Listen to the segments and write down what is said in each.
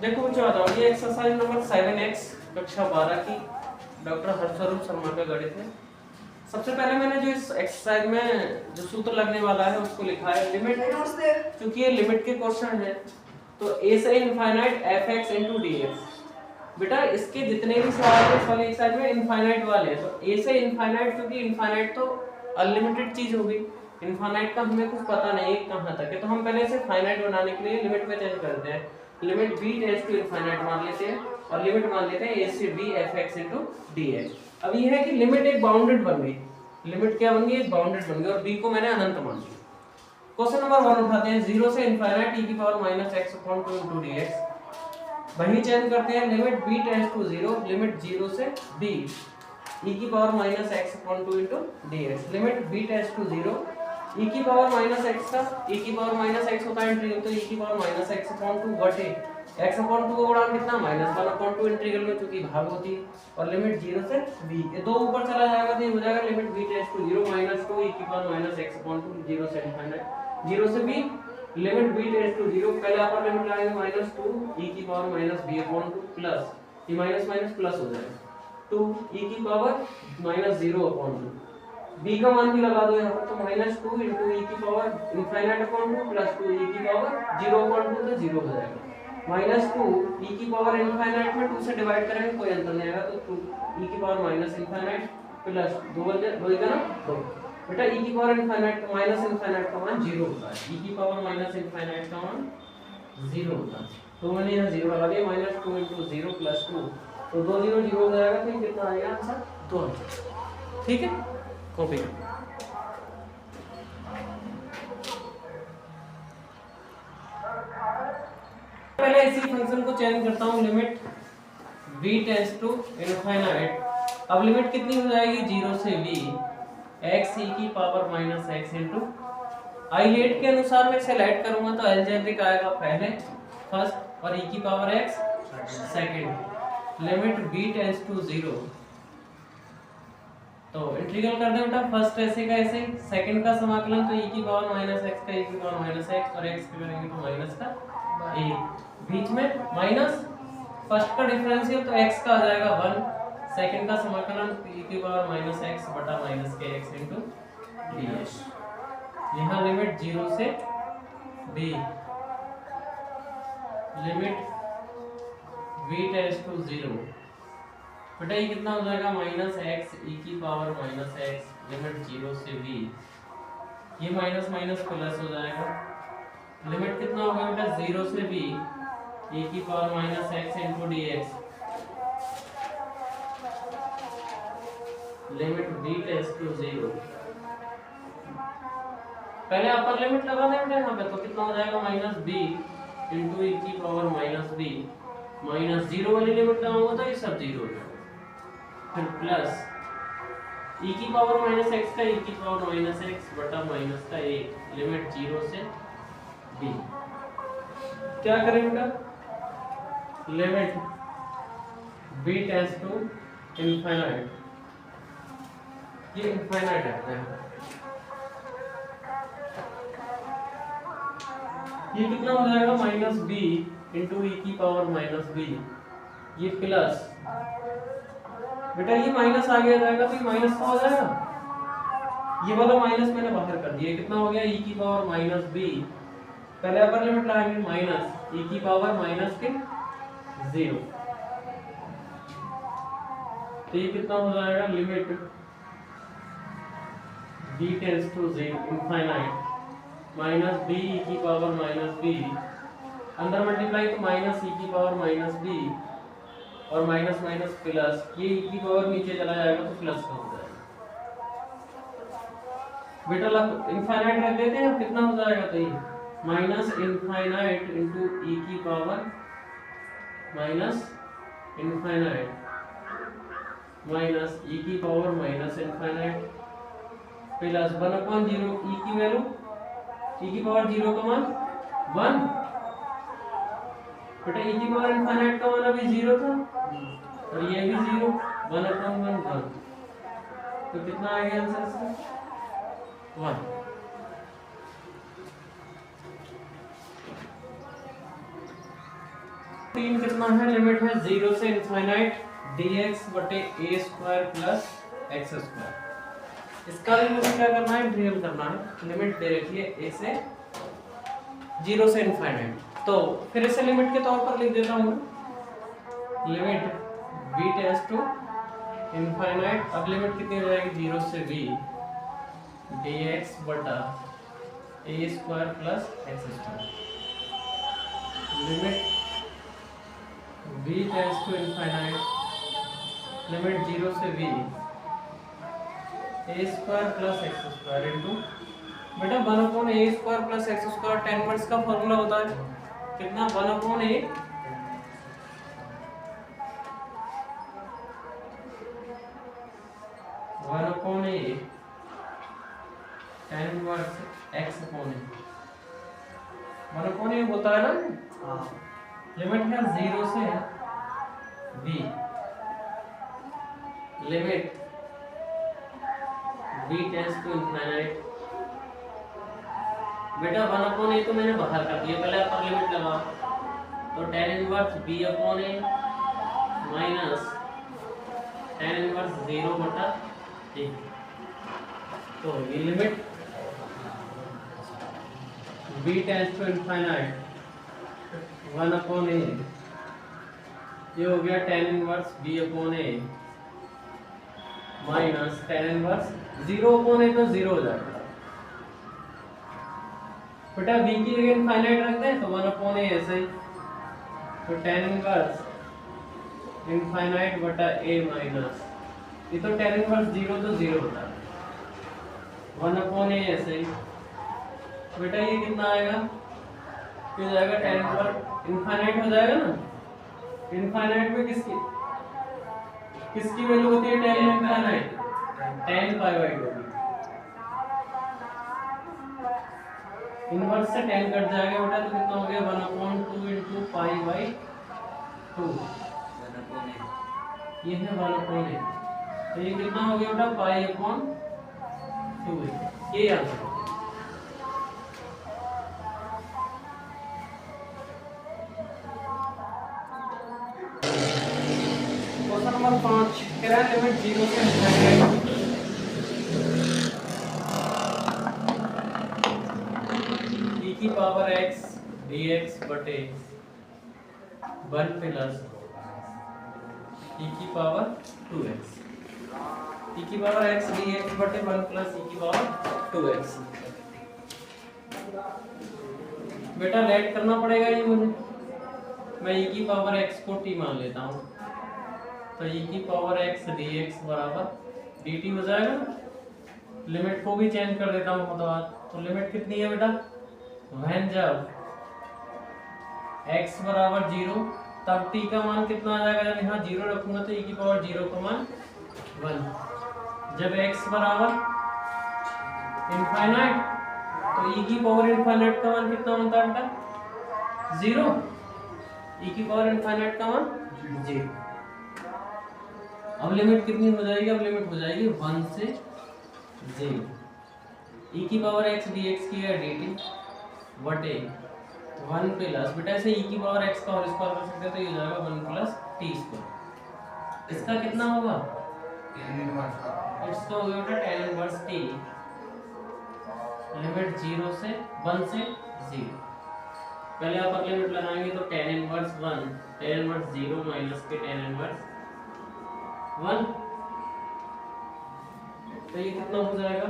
देखो बच्चों बताओ, ये एक्सरसाइज नंबर 7x कक्षा 12 की डॉक्टर हर्षरूप शर्मा का गणित है। सबसे पहले मैंने जो इस एक्सरसाइज में जो सूत्र लगने वाला है उसको लिखा है लिमिट। क्योंकि ये लिमिट के क्वेश्चन है तो a से इनफाइनाइट fx into dx। बेटा इसके जितने भी सवाल है इस वाले एक्सरसाइज में इनफाइनाइट वाले हैं, तो a से इनफाइनाइट, क्योंकि इनफाइनाइट तो अनलिमिटेड चीज होगी, इनफाइनाइट का हमें कुछ पता नहीं है कहां तक है, तो हम पहले इसे फाइनाइट बनाने के लिए लिमिट में चेंज करते हैं। Limit b tends to infinite मान लेते हैं और लिमिट मान लेते हैं a से b fx into dx। अब ये है कि लिमिट एक बाउंडेड बन गई, लिमिट क्या बन गई, एक बाउंडेड बन गई और b को मैंने अनंत मान लिया। क्वेश्चन नंबर 1 उठाते हैं, 0 से इनफाइनाइट e की power minus x upon 2 into dx। वही चेंज करते हैं, limit b tends to 0, limit 0 से b e की power minus x upon 2 into dx। Limit b tends to 0, e की पावर माइनस x का e की power minus x होता है इंटीग्रल, तो e की पावर माइनस x अपॉन 2 बटे x अपॉन 2 का गुणांक कितना माइनस 1 अपॉन 2 इंटीग्रल में, क्योंकि भाग होती है, और लिमिट 0 से b, ये दो ऊपर चला जाएगा तो ये हो जाएगा लिमिट b टेंड्स टू 0 माइनस 2 e की पावर माइनस x अपॉन 2 0 से इनफाइनाइट 0 से b, limit b tends to 0, पहले अपर लिमिट लगाएंगे माइनस 2 e की power minus b upon 2 plus ये माइनस माइनस प्लस हो जाएगा 2 e की पावर माइनस 0 अपॉन 2, b का मान भी लगा दो यहाँ पर, तो माइनस 2 into e की power infinite upon 2 plus 2 e की पावर 0 अपॉन 2, तो 0 हो जाएगा। माइनस 2 e की पावर इनफाइनाइट में 2 से डिवाइड करेंगे कोई अंतर नहीं आएगा, तो 2 e की पावर माइनस इनफाइनाइट प्लस 2 बचेगा ना 2। बेटा e की पावर इनफाइनाइट का माइनस इनफाइनाइट का मान 0 होता है, e की पावर माइनस इनफाइनाइट का मान 0 होता है, तो मैंने यहाँ 0 लगा दिया, माइनस 2 into 0 प्लस 2, तो 2 0 0 हो जाएगा, तो कितना आएगा आंसर 2 आंसर। ठीक है, कॉपी पहले इसी फंक्शन को चेंज करता हूँ, limit b tends to infinite. अब लिमिट कितनी हो जाएगी 0 से b x e की power minus x into ILATE के अनुसार मैं इसे लाइट करूंगा तो अलजेब्रिक आएगा पहले फर्स्ट और e की power x second. Limit b tends to 0, तो इंटीग्रल कर दें बेटा, फर्स्ट ऐसे का ऐसे, सेकंड का समाकलन तो e की पावर माइनस x का e की पावर माइनस x और x के करेंगे तो माइनस का a, बीच में माइनस, फर्स्ट का डिफरेंशियल तो x का आ जाएगा 1, सेकंड का समाकलन e की पावर माइनस x बटा माइनस के x इंटू dx। यहाँ लिमिट 0 से b, limit b tends to 0, बेटा ये कितना हो जाएगा माइनस x e की पावर माइनस x, लिमिट 0 से b, ये माइनस माइनस प्लस हो जाएगा, लिमिट कितना होगा बेटा 0 से b e की power minus x into dx, limit b tends to 0। पहले अपर लिमिट लगा दें बेटा यहाँ पे, तो कितना हो जाएगा माइनस b इंटू e की पावर माइनस b, माइनस 0 वाली लिमिट लगाऊंगा तो ये सब 0 हो जाएगा, फिर प्लस e की पावर माइनस x का e की पावर माइनस x बटा माइनस का 1, लिमिट 0 से b। क्या करें बेटा, limit b tends to infinite, ये इनफाइनाइट है, ये कितना हो जाएगा माइनस b इंटू e की पावर माइनस b, ये प्लस, बेटा ये माइनस आगे आ जाएगा तो ये माइनस का हो जाएगा, ये वाला माइनस मैंने बाहर कर दिया, कितना हो गया e की पावर माइनस b, पहले अपर लिमिट लगाएंगे माइनस e की पावर माइनस के 0, तो ये कितना हो जाएगा limit b tends to 0 infinite minus b e की पावर माइनस b, अंदर मल्टीप्लाई तो माइनस e की पावर माइनस b और माइनस माइनस प्लस, ये e की पावर नीचे चला जाएगा तो प्लस का हो जाएगा, बेटा इनफाइनाइट रख देते हैं, कितना हो जाएगा, तो ये माइनस इनफाइनाइट इंटू e की power minus infinite minus e की power minus infinite plus 1/0, e की वैल्यू e की पावर 0 का मान 1, बेटा e की पावर इनफाइनाइट का मान अभी 0 था और ये भी 0, 1/1 1, तो कितना आ गया आंसर इसका 1। 3 कितना है, लिमिट है 0 से इनफाइनाइट dx बटे a square plus x square. इसका भी मुझे क्या करना है, इंटीग्रल करना है। लिमिट दे रखी है a से 0 से इनफाइनाइट, तो फिर इसे लिमिट के तौर पर लिख देता हूँ, limit b tends to infinite. अब लिमिट कितनी हो जाएगी, 0 से b dx बटा a square plus x square. Limit b tends to infinite, limit 0 से b a square plus x square into, बेटा 1 upon a square plus x square tan inverse का formula होता है कितना, 1 upon a tan inverse x upon a, 1 upon a होता है ना। Limit है 0 से b, limit b tends to infinite. बेटा 1 अपॉन a तो मैंने बाहर कर दिया, पहले अपर लिमिट लगा, तो tan inverse b upon a minus tan inverse 0 बटा a। तो ये limit b tends to infinite 1 upon a, ये हो गया tan inverse b upon a minus tan inverse 0 upon a, तो 0 हो जाएगा। बेटा b की जगह इनफाइनाइट रखते हैं, तो 1 अपॉन a ऐसे ही, तो tan इनवर्स इनफाइनाइट बटा a माइनस, ये तो tan इनवर्स 0 तो 0 होता है, 1 अपॉन a ऐसे ही। बेटा ये कितना आएगा, हो जाएगा tan इनवर्स इनफाइनाइट हो जाएगा ना। इनफाइनाइट में किसकी वैल्यू होती है, tan infinite, tan pi by 2 की। इनवर्स से tan कट जाएगा बेटा, तो कितना हो गया, 1 अपॉन 2 इंटू पाई बाई 2, ये है 1 अपॉन a, तो ये कितना हो गया बेटा, पाई अपॉन 2, ये आंसर। क्वेश्चन नंबर 5 कह रहा है लिमिट 0 से इनफाइनाइट e की पावर x dx बटे 1 प्लस e की पावर 2x, e की पावर x dx बटे 1 प्लस e की पावर 2x। बेटा लेट करना पड़ेगा ये मुझे, मैं e की पावर x को t मान लेता हूँ, तो e की पावर x dx बराबर dt हो जाएगा। लिमिट को भी चेंज कर देता हूँ तो लिमिट कितनी है बेटा, व्हेन जब x बराबर 0, तब t का मान कितना आ जाएगा, जब यहाँ 0 रखूंगा तो e की पावर 0 का मान 1। जब x बराबर इनफाइनाइट, तो e की पावर इनफाइनाइट का मान कितना होता है बेटा, 0, e की पावर इनफाइनाइट का मान 0। अब लिमिट कितनी हो जाएगी, अब लिमिट हो जाएगी 1 से 0, e की पावर x dx की है dt बटे 1 प्लस, बेटा ऐसे e की पावर x का होल स्क्वायर कर सकते हैं, तो ये हो जाएगा 1 प्लस t स्क्वायर। इसका कितना होगा, इसका हो गया बेटा tan इनवर्स t, लिमिट 0 से 1 से 0। पहले अपर लिमिट लगाएंगे तो tan inverse 1, tan inverse 0 minus के tan इनवर्स 1, तो ये कितना हो जाएगा,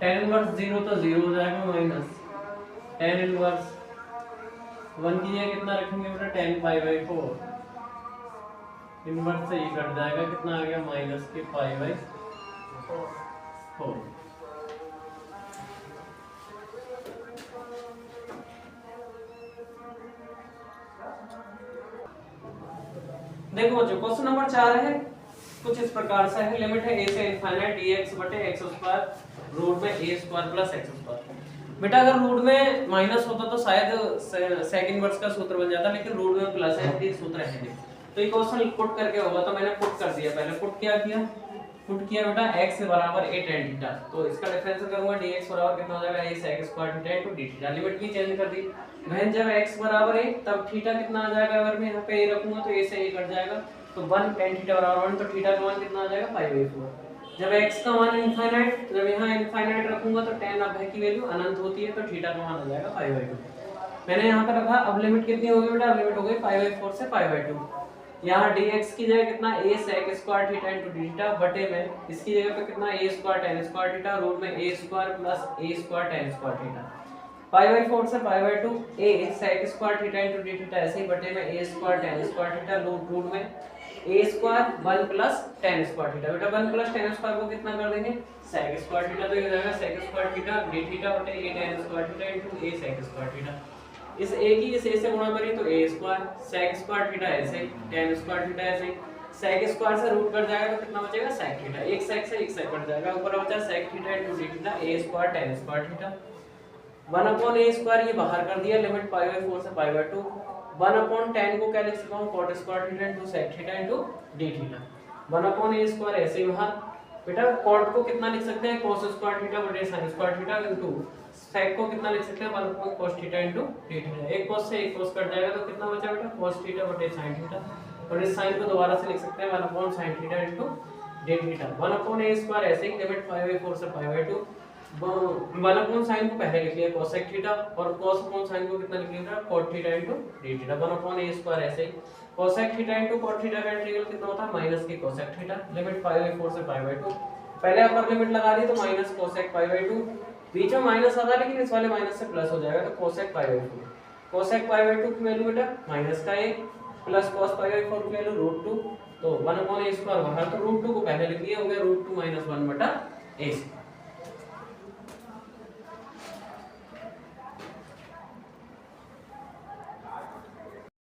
tan इनवर्स 0 तो 0 हो जाएगा माइनस tan इनवर्स 1 की जगह कितना रखेंगे बेटा, tan पाई बाई 4, इनवर्स से ये कट जाएगा, कितना आ गया, माइनस के पाई बाई 4। देखो बच्चों क्वेश्चन नंबर 4 है, कुछ इस प्रकार से है, लिमिट है a से इनफाइनाइट dx बटे x स्क्वायर रूट में a square plus x square. बेटा अगर रूट में माइनस होता तो शायद सेक इनवर्स का सूत्र बन जाता, लेकिन रूट में प्लस है, ये सूत्र है नहीं। तो इक्वेशन पुट करके होगा, तो मैंने पुट कर दिया। पहले पुट क्या किया, पुट किया बेटा x बराबर a tan थीटा, तो इसका डिफरेंशियल करूंगा dx बराबर कितना हो जाएगा a sec square theta into d theta. Limit भी चेंज कर दी, वह जब x बराबर a तब थीटा कितना आ जाएगा, अगर मैं यहां पे a रखूंगा तो a से a कट जाएगा, तो 1 tan थीटा बराबर 1, तो थीटा का मान कितना आ जाएगा π/4। जब x का मान इनफाइनाइट, जब यहां इनफाइनाइट रखूंगा तो tan अब की वैल्यू अनंत होती है, तो थीटा का मान आ जाएगा π/2। मैंने यहां पर रखा, अब लिमिट कितनी होगी बेटा, अब लिमिट हो गई π/4 से π/2। यहाँ dx की जगह कितना a sec square theta into d theta बटे में इसकी जगह पे कितना a square tan square theta root में a square plus a square tan square theta. π/4 से π/2 a sec square theta into d theta ऐसे ही बटे में a square tan square theta root में a square 1 plus tan square theta. बेटा 1 plus tan square को कितना कर देंगे sec स्क्वायर थीटा, तो ये हो जाएगा sec square theta d theta बटे a tan square theta into a sec square theta. इस a की इस a से गुणा करें तो a square sec square theta ऐसे tan स्क्वायर थीटा ऐसे sec स्क्वायर से रूट कट जाएगा, तो कितना बचेगा sec थीटा, एक sec से एक sec कट जाएगा, ऊपर बचा sec theta into d theta a square tan square theta 1/a square, ये बाहर कर दिया, लिमिट π/4 से π/2। 1/tan को क्या लिख सकता हूं cot square theta into sec theta into d theta. 1/a square ऐसे ही बाहर, बेटा cot को कितना लिख सकते हैं cos स्क्वायर थीटा बटे sin square theta into sec को कितना लिख सकते हैं 1 cos theta into d theta. एक cos से एक cos कट जाएगा, तो कितना बचा बेटा cos थीटा बटे sin थीटा, और इस sin को दोबारा से लिख सकते हैं 1 sin theta into d theta. 1/a square ऐसे ही, लिमिट π/4 से π/2। 1 sin को पहले लिख लिया cosec थीटा, और cos sin को कितना लिख लिया cot theta into d theta. 1/a square ऐसे ही cosec theta into cot theta का इंटीग्रल कितना होता है माइनस की cosec थीटा, लिमिट π/4 से π/2। पहले अपर लिमिट लगा दी तो माइनस cosec π/2, बीच में माइनस आता है लेकिन इस वाले माइनस से प्लस हो जाएगा, तो cosec π/2। cosec π/2 की वैल्यू बेटा माइनस का 1 प्लस cos π/4 की वैल्यू √2, तो 1/a स्क्वायर बाहर, तो √2 को पहले लिख लिया, हो गया √2 - 1/a।